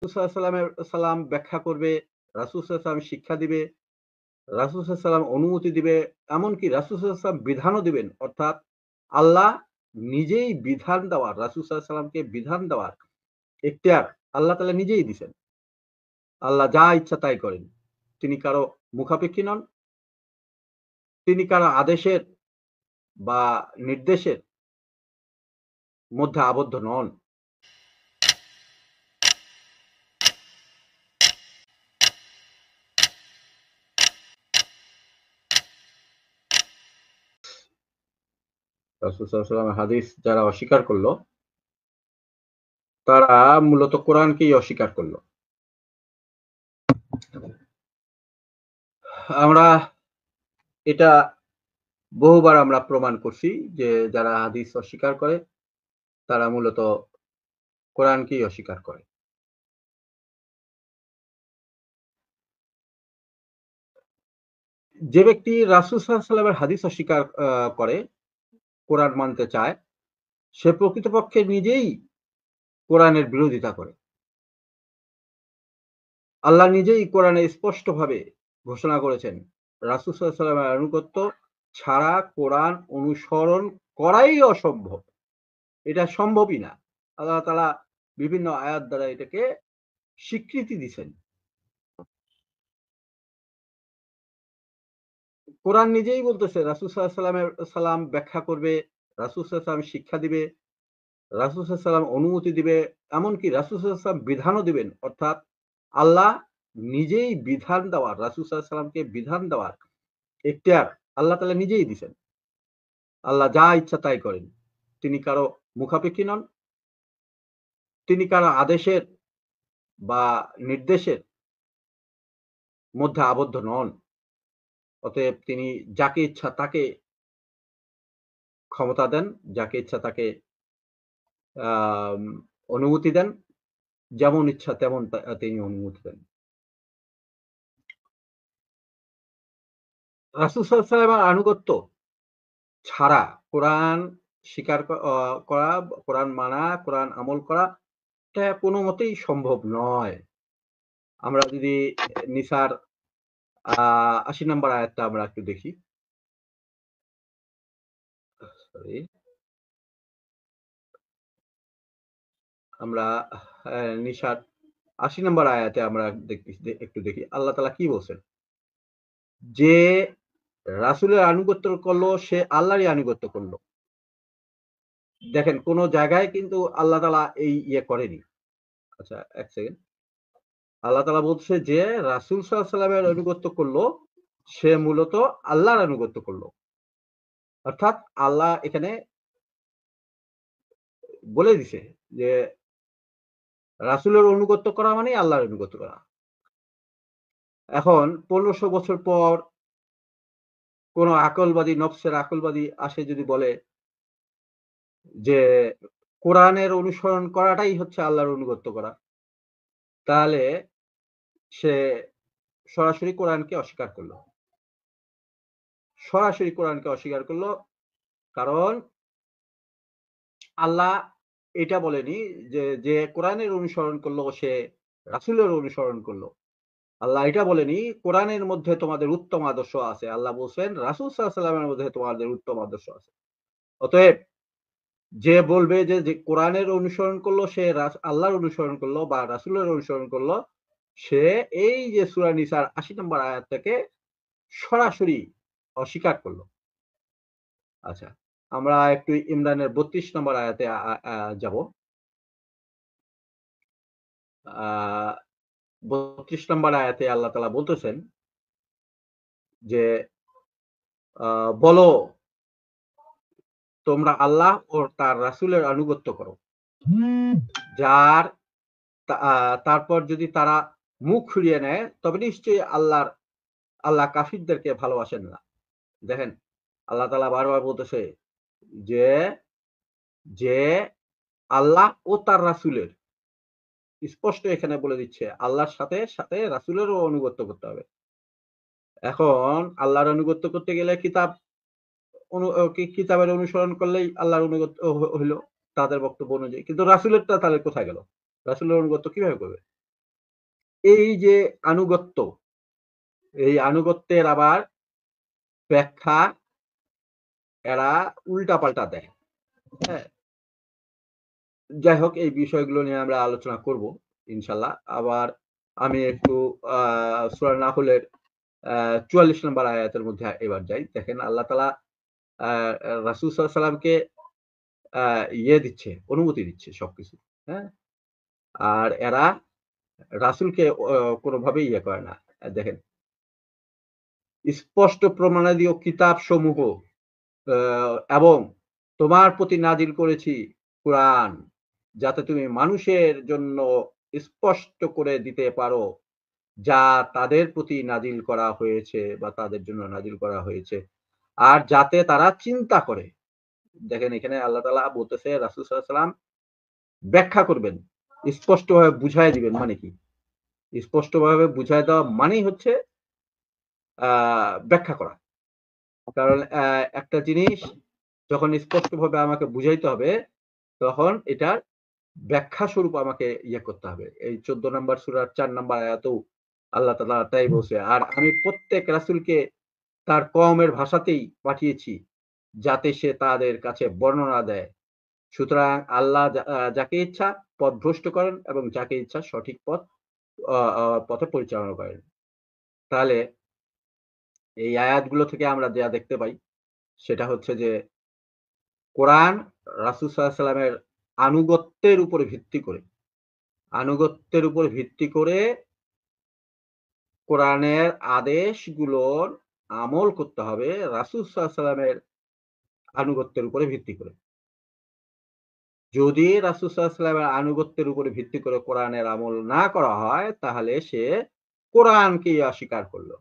সালাম ব্যাখ্যা করবে, রাসূল সাল্লাল্লাহু শিক্ষা দিবে, রাসূল সাল্লাল্লাহু অনুমতি দিবে, এমনকি রাসূল সাল্লাল্লাহু বিধানও দিবেন। অর্থাৎ আল্লাহ নিজেই বিধান দেওয়ার, রাসূল সাল্লাল্লাহু বিধান দেওয়ার এখতিয়ার আল্লাহ তাআলা নিজেই দিছেন। আল্লাহ যা ইচ্ছা তাই করেন। তিনি কারো মুখাপেক্ষী নন। তিনি কারো আদেশের বা নির্দেশের মধ্যে আবদ্ধ নন। রাসূল সাল্লাল্লাহু আলাইহি ওয়াসাল্লামের হাদিস যারা অস্বীকার করল, তারা মূলত কোরআনকেই অস্বীকার করল। আমরা এটা বহুবার আমরা প্রমাণ করছি যে যারা হাদিস অস্বীকার করে তারা মূলত কোরআনকেই অস্বীকার করে। যে ব্যক্তি রাসূল সাল্লাল্লাহু আলাইহি ওয়াসাল্লামের হাদিস অস্বীকার করে, কোরআন মানতে চায়, সে প্রকৃতপক্ষে নিজেই কোরআনের বিরোধিতা করে। আল্লাহ নিজেই কোরআনে স্পষ্টভাবে ঘোষণা করেছেন, রাসূল সাল্লাল্লাহু আলাইহি ওয়াসাল্লামের আনুগত্য ছাড়া কোরআন অনুসরণ করাই অসম্ভব। এটা সম্ভবই না। আল্লাহ তাআলা বিভিন্ন আয়াত দ্বারা এটাকে স্বীকৃতি দিছেন। কোরআন নিজেই বলতেছে রাসূল সাল্লাল্লাহু আলাইহি ওয়াসাল্লামের সালাম ব্যাখ্যা করবে, রাসূল সাল্লাল্লাহু আলাইহি ওয়াসাল্লাম শিক্ষা দিবে, রাসূল সাল্লাল্লাহু আলাইহি ওয়াসাল্লাম অনুমতি দিবে, এমনকি রাসূল সাল্লাল্লাহু আলাইহি ওয়াসাল্লাম বিধানও দিবেন। অর্থাৎ আল্লাহ নিজেই বিধান দেওয়ার, রাসূল সাল্লাল্লাহু আলাইহি ওয়াসাল্লামকে বিধান দেওয়ার এখতিয়ার আল্লাহ তাআলা নিজেই দিছেন। আল্লাহ যা ইচ্ছা তাই করেন। তিনি কারো মুখাপেক্ষী নন। তিনি কারো আদেশের বা নির্দেশের মধ্যে আবদ্ধ নন। অতএব তিনি যাকে ইচ্ছা তাকে ক্ষমতা দেন, যাকে ইচ্ছা তাকে আম অনুমতি দেন। যেমন ইচ্ছা তেমন তিনি অনুমতি দেন। রাসূল সাল্লাল্লাহু আলাইহি ওয়াসাল্লামের আনুগত্য ছাড়া কোরআন স্বীকার করা, কোরআন মানা, কোরআন আমল করা এটা কোনো মতেই সম্ভব নয়। আমরা যদি নিসার ৮০ নম্বর আয়াতটা আমরা একটু দেখি। সরি। আমরা নিসার ৮০ নম্বর আয়াতে আমরা একটু দেখি। আল্লাহ তাআলা কি বলছেন? যে রাসূলের আনুগত্য করল সে আল্লাহরই আনুগত্য করল। দেখেন কোন জায়গায় কিন্তু আল্লাহ তাআলা এই করেনি। আচ্ছা ১ সেকেন্ড। আল্লাহ তাআলা বলছে যে রাসূল সাল্লাল্লাহু আলাইহি ওয়াসাল্লামের আনুগত্য করল, সে মূলত আল্লাহর আনুগত্য করল। অর্থাৎ আল্লাহ এখানে বলে দিছে যে রাসূলের অনুগত্য করা মানেই আল্লাহর অনুগত্য করা। এখন ১৫০০ বছর পর কোন আকলবাদী, নফসের আকলবাদী আসে যদি বলে যে কোরআনের অনুসরণ করাটাই হচ্ছে আল্লাহর অনুগত্য করা। তাহলে সে সরাসরি কোরআনকে অস্বীকার করল। সরাসরি কোরআনকে অস্বীকার করল। কারণ আল্লাহ এটা বলেনি যে কোরআনের অনুসরণ করল সে রাসূলের অনুসরণ করল। আল্লাহ এটা বলেনি কোরআনের মধ্যে তোমাদের উত্তম আদর্শ আছে। আল্লাহ বলছেন রাসূল সাল্লাল্লাহু আলাইহি ওয়াসাল্লামের মধ্যে তোমাদের উত্তম আদর্শ আছে। অতএব যে বলবে যে কোরআনের অনুসরণ করলো সে আল্লাহর অনুসরণ করলো বা রাসূলের অনুসরণ করলো, সে এই যে সূরা নিসার ৮০ নম্বর আয়াতটাকে সরাসরি অস্বীকার করলো। আচ্ছা, আমরা একটু ইমরানের ৩২ নম্বর আয়াতে যাব। আ ৩২ নম্বর আয়াতে আল্লাহ তাআলা বলতেছেন যে, আ বলো তোমরা আল্লাহ ও তার রাসূলের আনুগত্য করো। যার তারপর যদি তারা মুখ ফিরিয়ে নেয় তবে নিশ্চয়ই আল্লাহ কাফিরদেরকে ভালোবাসেন না। দেখেন আল্লাহ তাআলা বারবার বলতেছে যে, যে আল্লাহ ও তার রাসূলের স্পষ্ট এখানে বলে দিচ্ছে আল্লাহর সাথে রাসূলেরও আনুগত্য করতে হবে। এখন আল্লাহর আনুগত্য করতে গেলে কিতাবের অনুসরণ করলেই আল্লাহর আনুগত্য হইল তাদের বক্তব্য অনুযায়ী। কিন্তু রাসূলেরটা তাহলে কোথায় গেল? রাসূলের আনুগত্য কিভাবে করবে? এই যে আনুগত্য, এই আনুগত্যের আবার ব্যাখ্যা এরা উল্টাপাল্টা দেয়। হ্যাঁ? যাই হোক এই বিষয়গুলো নিয়ে আমরা আলোচনা করব ইনশাআল্লাহ। আবার আমি একটু সূরা নাহলের ৪৪ নম্বর আয়াতের মধ্যে এবার যাই। দেখেন আল্লাহ তাআলা আ রাসূল সাল্লাল্লাহু আলাইহি সাল্লামকে আ দিচ্ছে, অনুমতি দিচ্ছে সবকিছু। হ্যাঁ? আর এরা রাসূলকে কোনভাবেই করে না। দেখেন স্পষ্ট প্রমাণাদি ও কিতাবসমূহ আ এবং তোমার প্রতি নাজিল করেছি কুরআন, যাতে তুমি মানুষের জন্য স্পষ্ট করে দিতে পারো, যা তাদের প্রতি নাজিল করা হয়েছে বা তাদের জন্য নাজিল করা হয়েছে। আর যাতে তারা চিন্তা করে। দেখেন এখানে আল্লাহ তাআলা বলতেছে রাসূল সাল্লাল্লাহু আলাইহি ওয়াসাল্লাম ব্যাখ্যা করবেন। স্পষ্টভাবে বুঝায় দিবেন মানে কি? স্পষ্টভাবে বুঝায় দেওয়া মানেই হচ্ছে আ ব্যাখ্যা করা। কারণ একটা জিনিস যখন স্পষ্টভাবে আমাকে বুঝাইতে হবে, তখন এটার ব্যাখ্যা স্বরূপ আমাকে করতে হবে। এই ১৪ নাম্বার সূরার ৪ নাম্বার আয়াতেও আল্লাহ তাআলা তাই বলছে। আর আমি প্রত্যেক রাসূলকে তার কওমের ভাষাতেই পাঠিয়েছি, যাতে সে তাদের কাছে বর্ণনা দেয়। সুতরাং আল্লাহ যাকে ইচ্ছা পথভ্রষ্ট করেন এবং যাকে ইচ্ছা সঠিক পথ অ অ পথে পরিচালনা করেন। তাহলে এই আয়াতগুলো থেকে আমরা যা দেখতে পাই, সেটা হচ্ছে যে কোরআন রাসূল সাল্লাল্লাহু আলাইহি সাল্লামের আনুগত্যের উপরে ভিত্তি করে, আনুগত্যের উপর ভিত্তি করে কোরআনের আদেশগুলোর আমল করতে হবে রাসূল সাল্লাল্লাহু আলাইহি সাল্লামের আনুগত্যের উপরে ভিত্তি করে। যদি রাসূল সাল্লাল্লাহু আলাইহি সাল্লামের আনুগত্যের উপরে ভিত্তি করে কোরআনের আমল না করা হয়, তাহলে সে কোরআনকেই অস্বীকার করল।